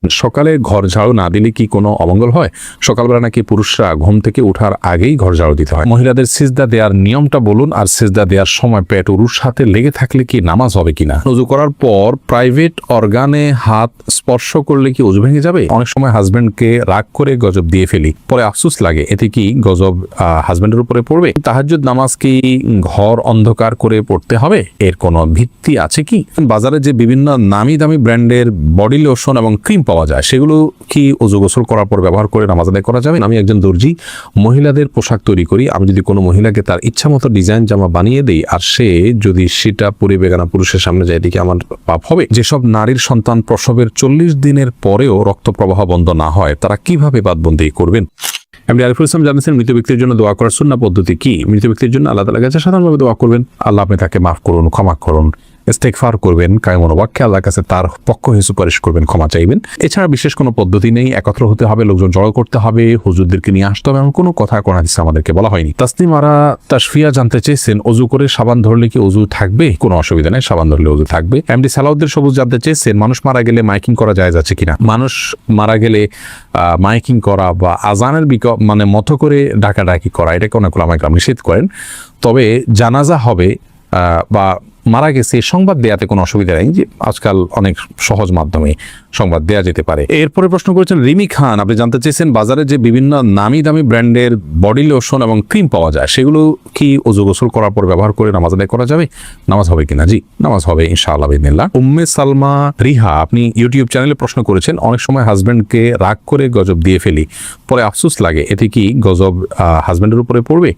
সকালে ঘর ঝাড়ু না দিলে কি কোনো অমঙ্গল হয়? সকালবেলা নাকি পুরুষরা ঘুম থেকে ওঠার আগেই ঘর ঝাড়ু দিতে হয়। মহিলাদের সিজদা দেওয়ার নিয়মটা বলুন, আর সিজদা দেওয়ার সময় পেট উরুর সাথে লেগে থাকলে কি নামাজ হবে কিনা? ওযু করার পর প্রাইভেট অর্গানে হাত স্পর্শ করলে কি ওযু ভেঙে যাবে? অনেক সময় হাজবেন্ডকে রাগ করে গজব দিয়ে ফেলি, পরে আফসোস লাগে, এতে কি গজব হাজবেন্ডের উপরে পড়বে? তাহাজ্জুদ নামাজ কি ঘর অন্ধকার করে পড়তে হবে? এর কোনো ভিত্তি আছে কি? বাজারে যে বিভিন্ন নামি দামি ব্র্যান্ডের বডি লোশন এবং ক্রিম পাওয়া যায়, সেগুলো কি ওযু গোসল করার পর ব্যবহার করে নামাজ আদায় করা যাবে? আমি একজন দর্জি, মহিলাদের পোশাক তৈরি করি। আমি যদি কোনো মহিলাকে তার ইচ্ছা মতো ডিজাইন জামা বানিয়ে দেই আর সে যদি সেটা পরে বেগানা পুরুষের সামনে যায়, এদিকে আমার পাপ হবে? যেসব নারীর সন্তান প্রসবের 40 দিনের পরেও রক্ত প্রবাহ বন্ধ না হয়, তারা কিভাবে বাদবন্দি করবেন? এমনি আরিফুল ইসলাম জানিয়েছেন, মৃত ব্যক্তির জন্য দোয়া করার সুন্নাহ পদ্ধতি কি? মৃত ব্যক্তির জন্য আল্লাহ তাআলার কাছে সাধারণভাবে দোয়া করবেন, আল্লাহ আপনি তাকে মাফ করুন, ক্ষমা করুন, ইস্তেগফার করবেন, কায়মন ওয়াক্যে আল্লাহর কাছে তার পক্ষ হয়ে সুপারিশ করবেন, ক্ষমা চাইবেন। এছাড়া বিশেষ কোনো পদ্ধতি নেই। একত্র হতে হবে, লোকজন জড়ো করতে হবে, হুজুরদেরকে নিয়ে আসতে হবে, এমন কোনো কথা কোন হাদিসে আমাদেরকে বলা হয়নি। তাসনিম আরা তাশফিয়া জানতে চেয়েছেন, ওযু করে সাবান ধরলে কি ওযু থাকবে? কোনো অসুবিধা নেই, সাবান ধরলে ওযু থাকবে। এমডি সালাউদ্দিন সবুজ জানতে চেয়েছেন, মানুষ মারা গেলে মাইকিং করা জায়েজ আছে কিনা? মানুষ মারা গেলে মাইকিং করা বা আজানের মানে মতো করে ডাকাডাকি করা, এটাকে অনেক ওলামায়ে কেরাম নিষেধ করেন। তবে জানাজা হবে বা মারা গেছে সংবাদ দেয়াতে কোনো অসুবিধা নেই, যে আজকাল অনেক সহজ মাধ্যমে সংবাদ দেয়া যেতে পারে। এরপরে প্রশ্ন করেছেন রিমি খান, আপনি জানতে চেয়েছেন, বাজারে যে বিভিন্ন নামি দামি ব্র্যান্ডের বডি লোশন এবং ক্রিম পাওয়া যায়, সেগুলো কি ওযু গোসল করার পর ব্যবহার করে নামাজ আদায় করা যাবে? নামাজ হবে কিনা? জি, নামাজ হবে ইনশাআল্লাহ বিদিনিল্লাহ। উম্মে সালমা রিহা, আপনি ইউটিউব চ্যানেলে প্রশ্ন করেছেন, অনেক সময় হাজবেন্ডকে রাগ করে গজব দিয়ে ফেলি, পরে আফসোস লাগে, এতে কি গজব হাজবেন্ডের উপরে পড়বে?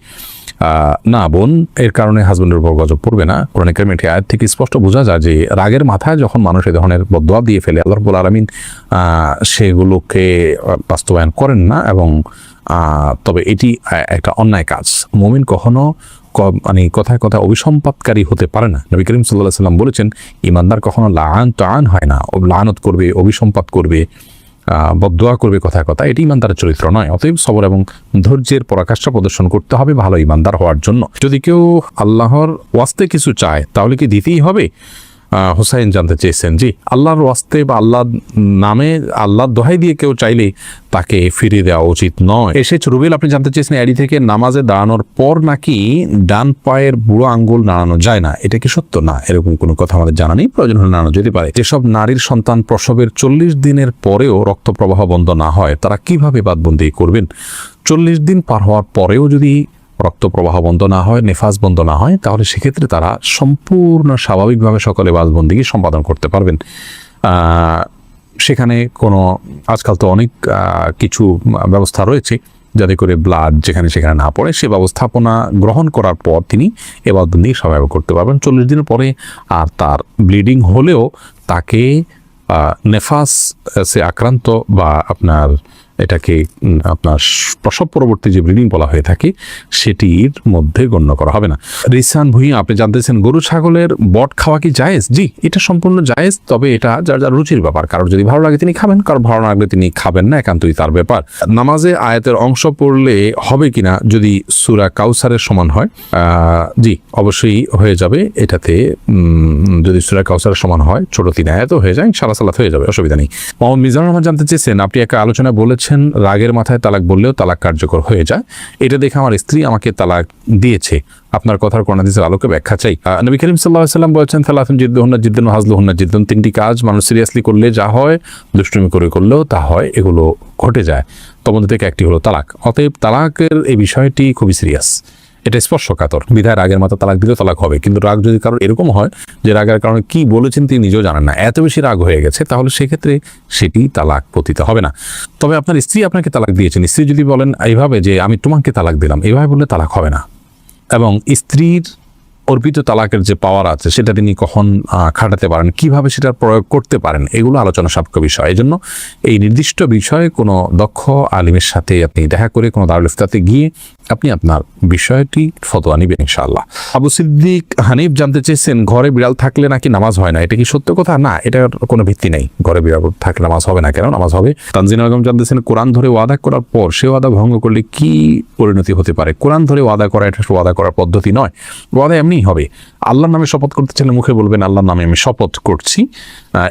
না বোন, এর কারণে হাজবেন্ডের উপর গজব পড়বে না। কোরআন কারীমের আয়াত থেকে স্পষ্ট বোঝা যায় যে রাগের মাথায় যখন মানুষ এই ধরনের বদদোয়া দিয়ে ফেলে, আল্লাহ রাব্বুল আলামিন সেগুলোকে বাস্তবায়ন করেন না, এবং তবে এটি একটা অন্যায় কাজ। মুমিন কখনো মানে কথায় কথায় অভিসম্পাতকারী হতে পারে না। নবী করিম সাল্লাল্লাহু আলাইহি ওয়াসাল্লাম বলেছেন, ঈমানদার কখনো লাআন হয় না, লানত করবে, অভিসম্পাত করবে, বদদোয়া করবে কথায় কথা, এটি ইমানদারের চরিত্র নয়। অতএব সবর এবং ধৈর্যের পরাকাষ্ঠা প্রদর্শন করতে হবে ভালো ইমানদার হওয়ার জন্য। যদি কেউ আল্লাহর ওয়াস্তে কিছু চায়, তাহলে কি দিতেই হবে? হুসাইন জানতে চেয়েছেন, জি, আল্লাহর ওয়াস্তে বা আল্লাহর নামে, আল্লাহর দোহাই দিয়ে কেউ চাইলে তাকে ফিরিয়ে দেওয়া উচিত নয়। এসেছে রুবেল, আপনি জানতে চেয়েছেন, এডি থেকে নামাজে দাঁড়ানোর পর নাকি ডান পায়ের বুড়ো আঙ্গুল নাড়ানো যায় না, এটা কি সত্য? না, এরকম কোনো কথা আমাদের জানা নেই, প্রয়োজন হলে নাড়ানো যেতে পারে। যেসব নারীর সন্তান প্রসবের 40 দিনের পরেও রক্ত প্রবাহ বন্ধ না হয়, তারা কিভাবে বাদবন্দি করবেন? 40 দিন পার হওয়ার পরেও যদি রক্ত প্রবাহ বন্ধ না হয়, নেফাস বন্ধ না হয়, তাহলে সেক্ষেত্রে তারা সম্পূর্ণ স্বাভাবিকভাবে সকলে বাদবন্দিকে সম্পাদন করতে পারবেন। সেখানে কোনো, আজকাল তো অনেক কিছু ব্যবস্থা রয়েছে যাতে করে ব্লাড যেখানে সেখানে না পড়ে, সে ব্যবস্থাপনা গ্রহণ করার পর তিনি এ বাদবন্দি স্বাভাবিক করতে পারবেন। 40 দিনের পরে আর তার ব্লিডিং হলেও তাকে নেফাস সে আক্রান্ত বা আপনার এটাকে আপনার প্রসব পরবর্তী যে ব্লিডিং বলা হয়ে থাকে, সেটির মধ্যে গণ্য করা হবে না। রিসান ভুঁইয়া, আপনি জানতেছেন, গরু ছাগলের বট খাওয়া কি জায়েজ? জি, এটা সম্পূর্ণ জায়েজ, তবে এটা যার যার রুচির ব্যাপার। কারোর যদি ভালো লাগে তিনি খাবেন, কারোর ভালো না লাগলে তিনি খাবেন না, একান্তই তার ব্যাপার। নামাজে আয়াতের অংশ পড়লে হবে কিনা যদি সূরা কাউসারের সমান হয়? জি, অবশ্যই হয়ে যাবে। এটাতে যদি সূরা কাউসারের সমান হয়, ছোট 3 আয়াতও হয়ে যায়, ইনশাআল্লাহ সালাত হয়ে যাবে, অসুবিধা নেই। মোহাম্মদ মিজানুর রহমান জানতে চেয়েছেন, আপনি একটা আলোচনা বলেছেন রাগের মাথায় তালাক বললেও তালাক কার্যকর হয়ে যায়, এটা দেখে আমার স্ত্রী আমাকে তালাক দিয়েছে, আপনার কথার কোন হাদিসের আলোকে ব্যাখ্যা চাই। নবী করিম সাল্লাল্লাহু আলাইহি ওয়াসাল্লাম বলেছেন, সালাতুন জিদ্দুহুন্না জিদ্দুন ওয়া হাজলুহুন্না জিদ্দুন, 3টি কাজ মানুষ সিরিয়াসলি করলে যা হয়, দুষ্টুমি করে করলেও তা হয়, এগুলো ঘটে যায়। তখন থেকে একটি হলো তালাক। অতএব তালাকের এই বিষয়টি খুবই সিরিয়াস, এটা স্পর্শকাতর। বিধায় রাগের মাথা তালাক দিলেও তালাক হবে। কিন্তু রাগ যদি কারোর এরকম হয় যে রাগের কারণে কি বলেছেন তিনি নিজেও জানেন না, এত বেশি রাগ হয়ে গেছে, তাহলে সেক্ষেত্রে সেটি তালাক পতিত হবে না। তবে আপনার স্ত্রী আপনাকে তালাক দিয়েছেন, স্ত্রী যদি বলেন এইভাবে যে আমি তোমাকে তালাক দিলাম, এইভাবে বললে তালাক হবে না। এবং স্ত্রীর অর্পিত তালাকের যে পাওয়ার আছে, সেটা তিনি কখন খাটাতে পারেন, কিভাবে সেটা প্রয়োগ করতে পারেন, এগুলো আলোচনা সাপেক্ষ বিষয়। এই জন্য এই নির্দিষ্ট বিষয়ে কোনো দক্ষ আলিমের সাথে আপনি দেখা করে কোনো দারুল ইফতাতে গিয়ে আপনি আপনার বিষয়টি ফতোয়া নিবেন ইনশাআল্লাহ। আবু সিদ্দিক হানিফ জানতে চেয়েছেন, ঘরে বিড়াল থাকলে নাকি নামাজ হয় না, এটা কি সত্য কথা? না, এটার কোনো ভিত্তি নেই। ঘরে বিড়াল থাকলে নামাজ হবে না, কেন? নামাজ হবে। তানজিনা বেগম জানতেছেন, কোরআন ধরে ওয়াদা করার পর সে ওয়াদা ভঙ্গ করলে কি পরিণতি হতে পারে? কোরআন ধরে ওয়াদা করা এটা ওয়াদা করার পদ্ধতি নয়। ওয়াদা এমনি করতেই হবে। আল্লাহর নামে শপথ করতে চাইলে মুখে বলবেন আল্লাহর নামে আমি শপথ করছি,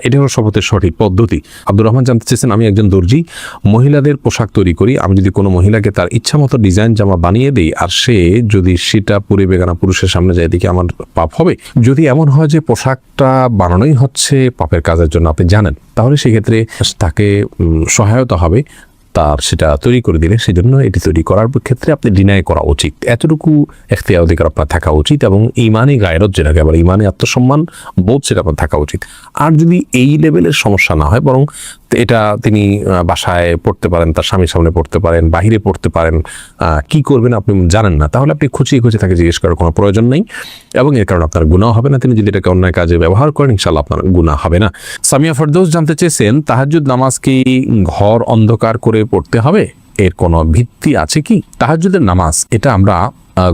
এটা হলো শপথের সঠিক পদ্ধতি। আব্দুর রহমান জানতে চেয়েছেন, আমি একজন দর্জি, মহিলাদের পোশাক তৈরি করি। আমি যদি কোনো মহিলাকে তার ইচ্ছা মতো ডিজাইন জামা বানিয়ে দিই আর সে যদি সেটা পরে বেগানা পুরুষের সামনে যায়, দিকে আমার পাপ হবে? যদি এমন হয় যে পোশাকটা বানানোই হচ্ছে পাপের কাজের জন্য, আপনি জানেন, তাহলে সেক্ষেত্রে তাকে সহায়তা হবে তার সেটা তৈরি করে দিলে। সেই জন্য এটি তৈরি করার ক্ষেত্রে আপনি ডিনাই করা উচিত, এতটুকু এখতিয়ার অধিকার আপনার থাকা উচিত, এবং ইমানি গায়রত যেটাকে আবার ইমানি আত্মসম্মান বোধ সেটা আপনার থাকা উচিত। আর যদি এই লেভেলের সমস্যা না হয়, বরং এটা তিনি বাসায় পড়তে পারেন, তার স্বামীর সামনে পড়তে পারেন, বাহিরে পড়তে পারেন, কি করবেন আপনি জানেন না, তাহলে আপনি খুঁচিয়ে তাকে জিজ্ঞেস করার কোনো প্রয়োজন নেই, এবং এর কারণে আপনার গুনাহ হবে না। তিনি যদি এটাকে অন্যায় কাজে ব্যবহার করেন, ইনশাআল্লাহ আপনার গুনাহ হবে না। সামিয়া ফেরদৌস জানতে চেয়েছেন, তাহাজ্জুদ নামাজ কি ঘর অন্ধকার করে পড়তে হবে? এর কোনো ভিত্তি আছে কি? তাহাজ্জুদের নামাজ এটা আমরা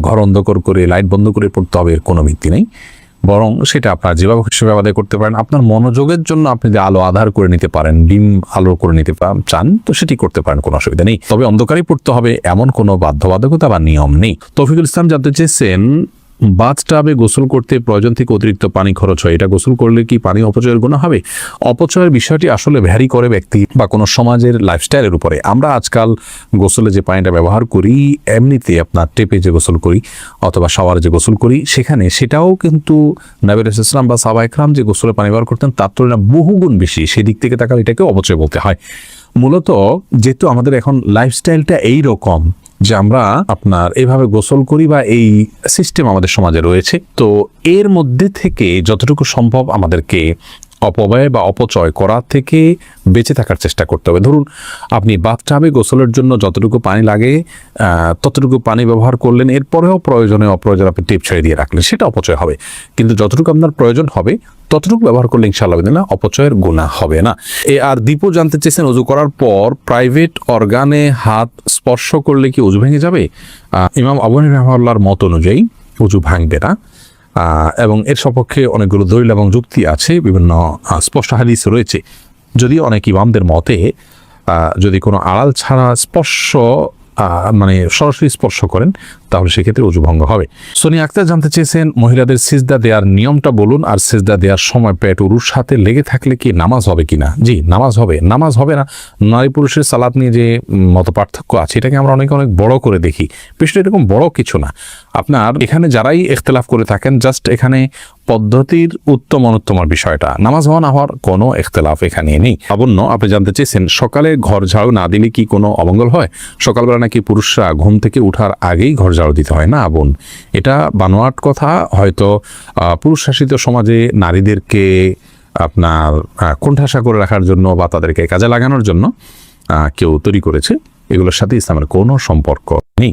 ঘর অন্ধকার করে লাইট বন্ধ করে পড়তে হবে, এর কোনো ভিত্তি নেই। বরং সেটা আপনার যেভাবে হিসেবে আদায় করতে পারেন। আপনার মনোযোগের জন্য আপনি যে আলো আধার করে নিতে পারেন, ডিম আলো করে নিতে চান, তো সেটি করতে পারেন, কোনো অসুবিধা নেই। তবে অন্ধকারই পড়তে হবে এমন কোনো বাধ্যবাধকতা বা নিয়ম নেই। তৌফিকুল ইসলাম জানতে চেয়েছেন, বাথটাবে গোসল করতে প্রয়োজন থেকে অতিরিক্ত পানি খরচ হয়, এটা গোসল করলে কি পানি অপচয়ের গুনাহ হবে? অপচয়ের বিষয়টি আসলে ভ্যারি করে ব্যক্তি বা কোনো সমাজের লাইফস্টাইলের উপরে। আমরা আজকাল গোসলে যে পানিটা ব্যবহার করি, এমনিতে আপনার টেপে যে গোসল করি অথবা শাওয়ারে যে গোসল করি, সেটাও কিন্তু নবী রাসূল সাল্লাল্লাহু আলাইহি ওয়াসাল্লাম বা সাহাবায়ে কেরাম যে গোসলে পানি ব্যবহার করতেন তার তুলনায় বহুগুণ বেশি। সেদিক থেকে তাকালে এটাকে অপচয় বলতে হয়। মূলত যেহেতু আমাদের এখন লাইফস্টাইলটা এই রকম যে আমরা আপনার এইভাবে গোসল করি বা এই সিস্টেম আমাদের সমাজে রয়েছে, তো এর মধ্যে থেকে যতটুকু সম্ভব আমাদেরকে অপব্যয় বা অপচয় করা থেকে বেঁচে থাকার চেষ্টা করতে হবে। ধরুন আপনি বাথটাবে গোসলের জন্য যতটুকু পানি লাগে ততটুকু পানি ব্যবহার করলেন, এরপরেও প্রয়োজনে অপ্রয়োজন আপনি টিপ ছেড়ে দিয়ে রাখলেন, সেটা অপচয় হবে। কিন্তু যতটুকু আপনার প্রয়োজন হবে ততটুকু ব্যবহার করলে ইনশাআল্লাহ না অপচয়ের গুনাহ হবে না। আর দীপু জানতে চেয়েছেন, ওযু করার পর প্রাইভেট অর্গানে হাত স্পর্শ করলে কি ওযু ভেঙে যাবে? ইমাম আবু হানিফা রাহিমাহুল্লাহর মত অনুযায়ী ওযু ভাঙবে না, এবং এর সপক্ষে অনেকগুলো দলিল এবং যুক্তি আছে, বিভিন্ন স্পষ্ট হাদিস রয়েছে। যদিও অনেক ইমামদের মতে যদি কোনো আড়াল ছাড়া স্পর্শ মানে সরাসরি স্পর্শ করেন তাহলে সেক্ষেত্রে ওযু ভঙ্গ হবে। সোনিয়া আক্তার জানতে চেয়েছেন, মহিলাদের সিজদা দেওয়ার নিয়মটা বলুন, আর সিজদা দেওয়ার সময় পেট উরুর সাথে লেগে থাকলে কি নামাজ হবে কিনা? জি, নামাজ হবে। নামাজ হবে না, নারী পুরুষের সালাত নিয়ে যে মত পার্থক্য আছে এটাকে আমরা অনেক বড় করে দেখি। বিষয়টা এরকম বড় কিছু না। আপনার এখানে যারাই ইখতিলাফ করে থাকেন, জাস্ট এখানে পদ্ধতির উত্তম অনুত্তমার বিষয়টা, নামাজ হওয়া না হওয়ার কোনো ইখতিলাফ এখানে নেই। লাবণ্য আপনি জানতে চেয়েছেন, সকালে ঘর ঝাড়ু না দিলে কি কোনো অমঙ্গল হয়? সকালবেলা নাকি পুরুষরা ঘুম থেকে উঠার আগেই ঘর ঝাড়ু দিতে হয়। না বোন, এটা বানোয়াট কথা। হয়তো পুরুষ শাসিত সমাজে নারীদেরকে আপনার কোণঠাসা করে রাখার জন্য বা তাদেরকে কাজে লাগানোর জন্য কেউ তৈরি করেছে, এগুলোর সাথে ইসলামের কোনো সম্পর্ক নেই।